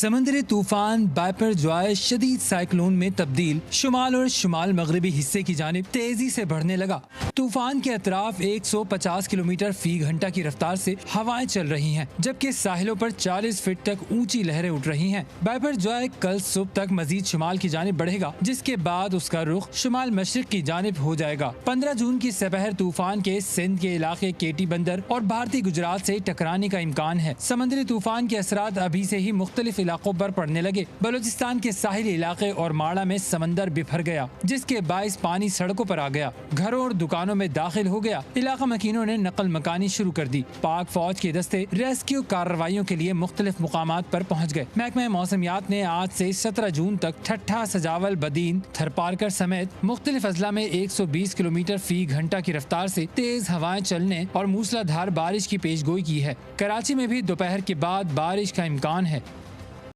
سمندری طوفان بائپر جوائے شدید سائیکلون میں تبدیل، شمال اور شمال مغربی حصے کی جانب تیزی سے بڑھنے لگا۔ طوفان کے اطراف 150 کلومیٹر فی گھنٹہ کی رفتار سے ہوائیں چل رہی ہیں، جبکہ ساحلوں پر 40 فٹ تک اونچی لہریں اٹھ رہی ہیں۔ بائپر جوائے کل صبح تک مزید شمال کی جانب بڑھے گا، جس کے بعد اس کا رخ شمال مشرق کی جانب ہو جائے گا۔ 15 جون کی سپہر طوفان کے سندھ کے علاقے کیٹی بندر اور بھارتی گجرات سے ٹکرانے کا امکان ہے۔ سمندری طوفان کے اثرات ابھی سے ہی مختلف علاقوں پر پڑنے لگے۔ بلوچستان کے ساحلی علاقے اور ماڑا میں سمندر بفر گیا، جس کے باعث پانی سڑکوں پر آ گیا، گھروں اور دکانوں میں داخل ہو گیا۔ علاقہ مکینوں نے نقل مکانی شروع کر دی۔ پاک فوج کے دستے ریسکیو کارروائیوں کے لیے مختلف مقامات پر پہنچ گئے۔ محکمہ موسمیات نے آج سے 17 جون تک ٹھٹھا، سجاول، بدین، تھرپارکر سمیت مختلف اضلاع میں 120 کلومیٹر فی گھنٹہ کی رفتار سے تیز ہوائیں چلنے اور موسلادھار بارش کی پیش گوئی کی ہے۔ کراچی میں بھی دوپہر کے بعد بارش کا امکان ہے۔